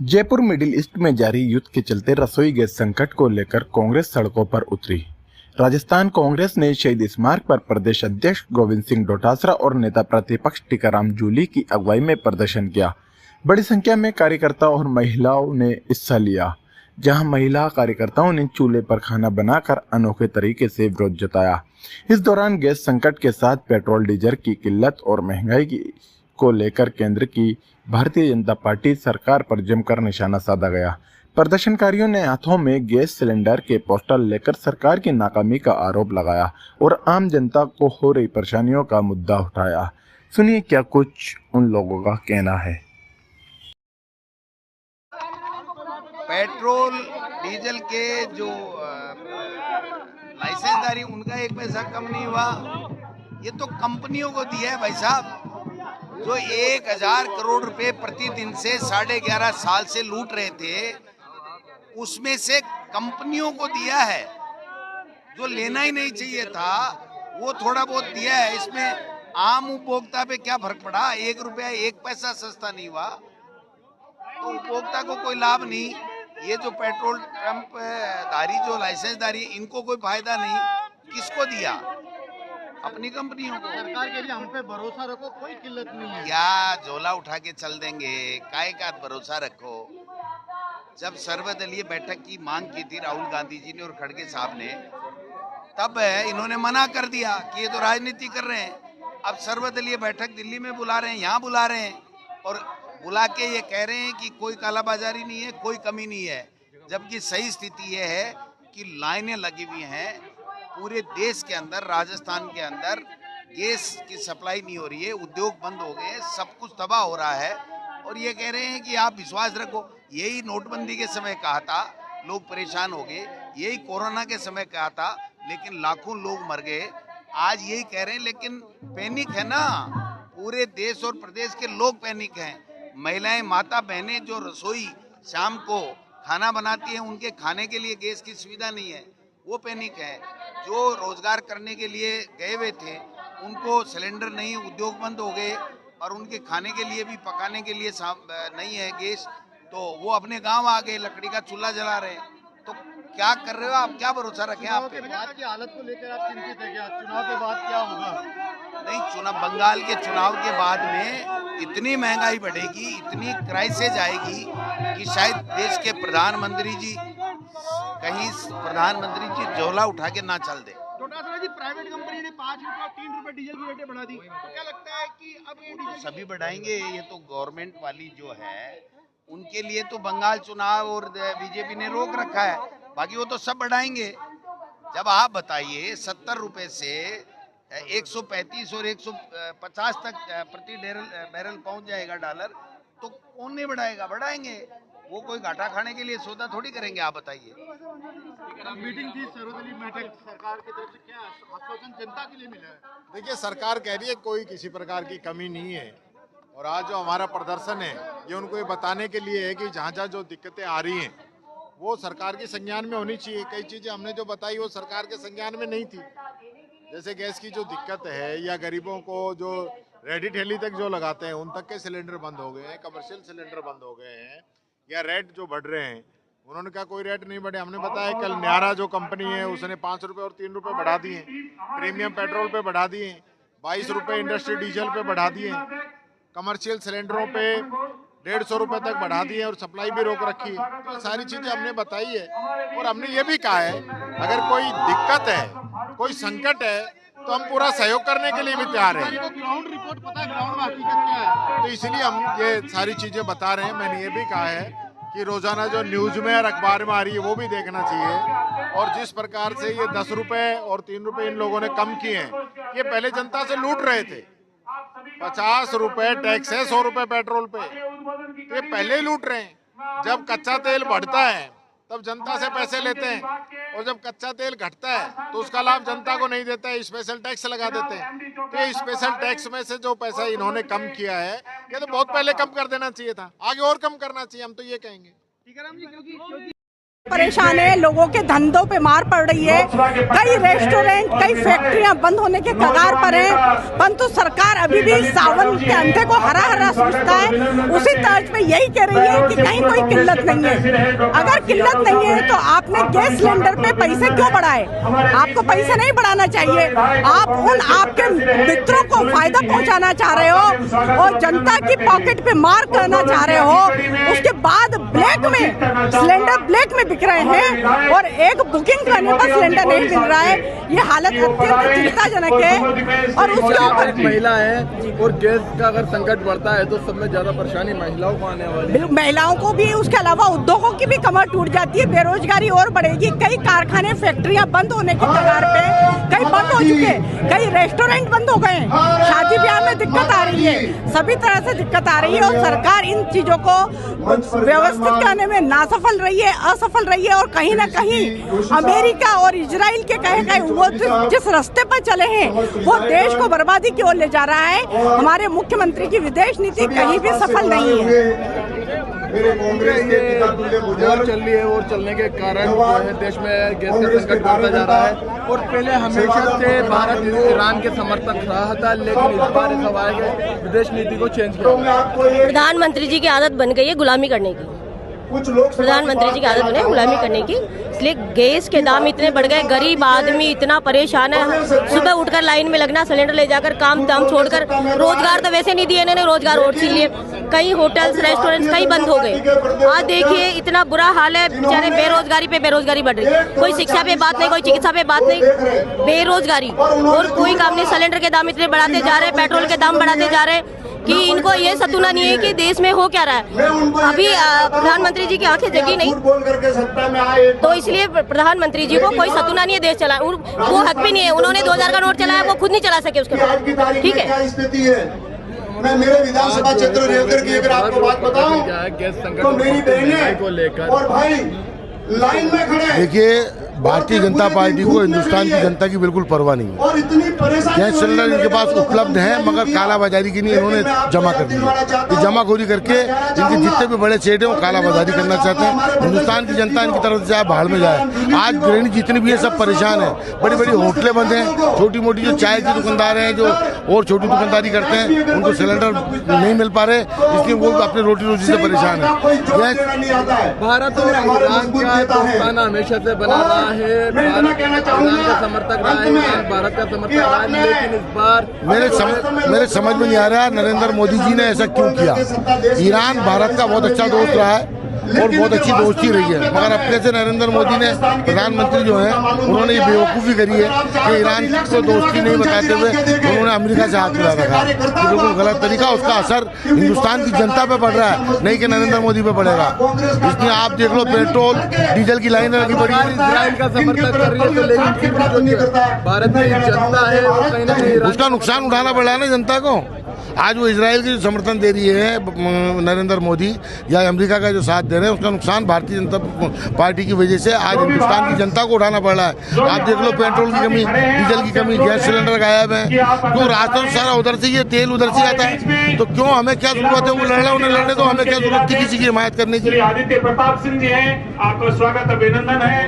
Jaipur middle east में जारी युद्ध के चलते रसोई गैस संकट को लेकर कांग्रेस सड़कों पर उतरी। राजस्थान कांग्रेस ने शहीद स्मारक पर प्रदेश अध्यक्ष गोविंद सिंह डोटासरा और नेता प्रतिपक्ष टीकाराम जूली की अगुवाई में प्रदर्शन किया। बड़ी संख्या में कार्यकर्ताओं और महिलाओं ने हिस्सा लिया, जहां महिला कार्यकर्ताओं ने चूल्हे पर खाना बनाकर अनोखे तरीके से विरोध जताया। इस दौरान गैस संकट के साथ पेट्रोल डीजल की किल्लत और महंगाई को लेकर केंद्र की भारतीय जनता पार्टी सरकार पर जमकर निशाना साधा गया। प्रदर्शनकारियों ने हाथों में गैस सिलेंडर के पोस्टर लेकर सरकार की नाकामी का आरोप लगाया और आम जनता को हो रही परेशानियों का मुद्दा उठाया। सुनिए क्या कुछ उन लोगों का कहना है। पेट्रोल डीजल के जो लाइसेंसदारी उनका एक पैसा कम नहीं हुआ। ये तो कंपनियों को दिया है भाई साहब, जो 1000 करोड़ रुपए प्रतिदिन से 11.5 साल से लूट रहे थे, उसमें से कंपनियों को दिया है। जो लेना ही नहीं चाहिए था वो थोड़ा बहुत दिया है। इसमें आम उपभोक्ता पे क्या फर्क पड़ा? 1 रुपया 1 पैसा सस्ता नहीं हुआ तो उपभोक्ता को कोई लाभ नहीं। ये जो पेट्रोल पंप धारी जो लाइसेंसदारी, इनको कोई फायदा नहीं। किसको दिया? अपनी कंपनियों को। सरकार के लिए हम पे भरोसा रखो, कोई किल्लत नहीं है। क्या झोला उठा के चल देंगे? काय का भरोसा रखो? जब सर्वदलीय बैठक की मांग की थी राहुल गांधी जी ने और खड़गे साहब ने, तब इन्होंने मना कर दिया कि ये तो राजनीति कर रहे हैं। अब सर्वदलीय बैठक दिल्ली में बुला रहे हैं, यहाँ बुला रहे हैं और बुला के ये कह रहे हैं कि कोई कालाबाजारी नहीं है, कोई कमी नहीं है। जबकि सही स्थिति ये है कि लाइनें लगी हुई हैं पूरे देश के अंदर। राजस्थान के अंदर गैस की सप्लाई नहीं हो रही है, उद्योग बंद हो गए, सब कुछ तबाह हो रहा है और ये कह रहे हैं कि आप विश्वास रखो। यही नोटबंदी के समय कहा था, लोग परेशान हो गए। यही कोरोना के समय कहा था, लेकिन लाखों लोग मर गए। आज यही कह रहे हैं, लेकिन पैनिक है ना, पूरे देश और प्रदेश के लोग पैनिक हैं। महिलाएं, माता बहनें जो रसोई शाम को खाना बनाती हैं, उनके खाने के लिए गैस की सुविधा नहीं है, वो पैनिक है। जो रोजगार करने के लिए गए हुए थे उनको सिलेंडर नहीं, उद्योग बंद हो गए और उनके खाने के लिए भी, पकाने के लिए नहीं है गैस, तो वो अपने गांव आ गए, लकड़ी का चूल्हा जला रहे हैं। तो क्या कर रहे हो आप? क्या भरोसा रखें आप पे? चुनाव की हालत को लेकर आप चिंतित है क्या? चुनाव के बाद क्या होगा? नहीं, चुनाव, बंगाल के चुनाव के बाद में इतनी महंगाई बढ़ेगी, इतनी क्राइसिस आएगी कि शायद देश के प्रधानमंत्री जी झोला उठा के ना चल दे। डोटासरा जी, प्राइवेट कंपनी ने 5 रुपए और 3 रुपए डीजल की रेटें बढ़ा दी, तो क्या लगता है कि अब ये डीजल सभी बढ़ाएंगे? ये तो गवर्नमेंट वाली जो है उनके लिए तो बंगाल चुनाव और बीजेपी ने रोक रखा है, बाकी वो तो सब बढ़ाएंगे। जब आप बताइए 70 रुपए से 135 और 150 तक प्रति बैरल पहुंच जाएगा डॉलर, तो कौन नहीं बढ़ाएगा? बढ़ाएंगे। वो कोई घाटा खाने के लिए सौदा थोड़ी करेंगे, आप बताइए। मीटिंग थी, सर्वदलीय बैठक, सरकार की तरफ से क्या आश्वासन जनता के लिए मिला है? देखिए, सरकार कह रही है कोई किसी प्रकार की कमी नहीं है और आज जो हमारा प्रदर्शन है ये उनको ये बताने के लिए है कि जहाँ जहाँ जो दिक्कतें आ रही हैं वो सरकार के संज्ञान में होनी चाहिए। कई चीज़ें हमने जो बताई वो सरकार के संज्ञान में नहीं थी, जैसे गैस की जो दिक्कत है या गरीबों को जो रेडी ठेली तक जो लगाते हैं उन तक के सिलेंडर बंद हो गए हैं, कमर्शियल सिलेंडर बंद हो गए हैं, या रेट जो बढ़ रहे हैं। उन्होंने कहा कोई रेट नहीं बढ़े। हमने बताया कल न्यारा जो कंपनी है उसने 5 रुपए और 3 रुपए बढ़ा दिए, प्रीमियम पेट्रोल पे बढ़ा दिए, 22 रुपए इंडस्ट्री डीजल पे बढ़ा दिए, कमर्शियल सिलेंडरों पे 150 रुपए तक बढ़ा दिए और सप्लाई भी रोक रखी है। तो ये सारी चीजें हमने बताई है और हमने ये भी कहा है अगर कोई दिक्कत है, कोई संकट है, तो हम पूरा सहयोग करने के लिए भी तैयार हैं। ग्राउंड रिपोर्ट पता है, ग्राउंड में हकीकत क्या है? तो इसलिए हम ये सारी चीजें बता रहे हैं। मैंने ये भी कहा है कि रोजाना जो न्यूज में और अखबार में आ रही है वो भी देखना चाहिए। और जिस प्रकार से ये 10 रुपए और 3 रुपए इन लोगों ने कम किए हैं, ये पहले जनता से लूट रहे थे। 50 रुपए टैक्स है 100 रुपए पेट्रोल पे, तो ये पहले ही लूट रहे हैं। जब कच्चा तेल बढ़ता है तब जनता से पैसे लेते हैं और जब कच्चा तेल घटता है तो उसका लाभ जनता को नहीं देता है, स्पेशल टैक्स लगा देते हैं। तो ये स्पेशल टैक्स में से जो पैसा इन्होंने कम किया है ये तो बहुत पहले कम कर देना चाहिए था, आगे और कम करना चाहिए, हम तो ये कहेंगे। टीकाराम जी, क्योंकि परेशान है, लोगों के धंधों पे मार पड़ रही है। कई रेस्टोरेंट, कई फैक्ट्रियां बंद होने के कगार पर हैं, परंतु सरकार अभी भी सावन के अंधे को हरा हरा सोचता है। उसी तर्ज पे यही कह रही है कि कहीं कोई किल्लत नहीं है। अगर किल्लत नहीं है तो आपने गैस सिलेंडर पे पैसे क्यों बढ़ाए? आपको पैसे नहीं बढ़ाना चाहिए। आप उन आपके मित्रों को फायदा पहुंचाना चाह रहे हो और जनता की पॉकेट पे मार करना चाह रहे हो। उसके बाद ब्लैक में सिलेंडर ब्लैक में बिक रहे हैं और एक बुकिंग करने पर सिलेंडर नहीं मिल रहा है। ये हालत अत्यंत चिंताजनक है। और उसके ऊपर महिला है और गैस का अगर संकट बढ़ता है तो सब में ज्यादा परेशानी महिलाओं को आने वाली है। महिलाओं को भी, उसके अलावा उद्योगों की भी कमर टूट जाती है, बेरोजगारी और बढ़ेगी। कई कारखाने, फैक्ट्रियां बंद होने की कगार पे, कई बंद हो चुके, कई रेस्टोरेंट बंद हो गए, शादी ब्याह में दिक्कत आ रही है, सभी तरह से दिक्कत आ रही है। और सरकार इन चीजों को व्यवस्थित करने में नासफल रही है, असफल रही है। और कहीं ना कहीं अमेरिका और इजराइल के कहे वो जिस रास्ते पर चले हैं वो देश को बर्बादी की ओर ले जा रहा है। हमारे मुख्यमंत्री की विदेश नीति कहीं भी सफल नहीं है। और चल रही है और चलने के कारण जो है देश में गैस का संकट बढ़ता जा रहा है। और पहले हमेशा से भारत ईरान के समर्थक रहा था, लेकिन इस बार ऐसा हुआ है कि विदेश नीति को चेंज किया। प्रधानमंत्री जी की आदत बन गई है गुलामी करने की। प्रधानमंत्री जी की आदत बनी है गुलामी करने की, इसलिए गैस के दाम इतने बढ़ गए, गरीब आदमी इतना परेशान है। सुबह उठकर लाइन में लगना, सिलेंडर ले जाकर काम दाम छोड़कर, रोजगार तो वैसे नहीं दिए इन्होंने, रोजगार और छीन लिए। कई होटल्स, रेस्टोरेंट्स कई बंद हो गए। आज देखिए इतना बुरा हाल है, बेचारे बेरोजगारी पे बेरोजगारी बढ़ रही है। कोई शिक्षा पे बात नहीं, कोई चिकित्सा पे बात नहीं, बेरोजगारी और कोई काम नहीं। सिलेंडर के दाम इतने बढ़ाते जा रहे हैं, पेट्रोल के दाम बढ़ाते जा रहे हैं कि इनको ये सतुना नहीं है कि देश में हो क्या रहा है। अभी प्रधानमंत्री जी की आंखें जगी नहीं, तो इसलिए प्रधानमंत्री जी को कोई सतुना नहीं है देश चला, वो हक भी नहीं है। उन्होंने 2000 का नोट चलाया, वो खुद नहीं चला सके उसके, ठीक है। मैं मेरे विधानसभा क्षेत्र रेवकर की अगर आपको बात बताऊं तो मेरी बहनें और भाई लाइन में खड़े हैं। देखिए, भारतीय जनता पार्टी को हिंदुस्तान की जनता की बिल्कुल परवाह नहीं है। और इतनी परेशानी गैस सिलेंडर इनके पास उपलब्ध है, मगर कालाबाजारी की नहीं, इन्होंने जमा कर दी है। ये जमाखोरी करके इनके जितने भी बड़े सेठ हैं वो कालाबाजारी करना चाहते हैं। हिंदुस्तान की जनता इनकी तरफ से चाहे भाड़ में जाए। आज गृहिणी जितनी भी है सब परेशान है। बड़ी बड़ी होटलें बंद हैं, छोटी मोटी जो चाय की दुकानदार हैं, जो और छोटी दुकानदारी करते हैं, उनको सिलेंडर नहीं मिल पा रहे, इसलिए वो अपने रोटी रोजी से परेशान है। भारत और ईरान का दोस्ताना हमेशा से बना रहा है, भारत ईरान का समर्थक रहा है, ईरान भारत का समर्थक रहा है, लेकिन इस बार मेरे समझ में नहीं आ रहा नरेंद्र मोदी जी ने ऐसा क्यों किया। ईरान भारत का बहुत अच्छा दोस्त रहा है और बहुत अच्छी दोस्ती रही है, मगर अपने से नरेंद्र मोदी ने, प्रधानमंत्री जो हैं, उन्होंने ये बेवकूफ़ी करी है कि ईरान को दोस्ती नहीं बताते हुए उन्होंने अमेरिका से हाथ मिला रखा है। ये बिल्कुल गलत तरीका, उसका असर हिंदुस्तान की जनता पे पड़ रहा है, नहीं कि नरेंद्र मोदी पे पड़ेगा। इसलिए आप देख लो, पेट्रोल डीजल की लाइनें लगी पड़ी है। इजराइल का समर्थन कर रही है, तो लेकिन फिर भी जो भारत की जनता है वो कहीं ना कहीं उसका नुकसान उठाना पड़ रहा है ना जनता को। आज वो इजराइल की जो समर्थन दे रही है नरेंद्र मोदी या अमेरिका का जो साथ दे रहे हैं, उसका नुकसान भारतीय जनता पार्टी की वजह से आज हिंदुस्तान की जनता को उठाना पड़ रहा है। आप देख लो, पेट्रोल की कमी, डीजल की कमी, गैस सिलेंडर गायब है, तो राशन सारा उधर से, ये तेल उधर से आता है, तो क्यों हमें क्या जरूरत है वो लड़ रहे, उन्हें लड़ने, तो हमें क्या जरूरत थी किसी की हिमायत करने की। आदित्य प्रताप सिंह जी हैं, आपका स्वागत अभिनंदन है।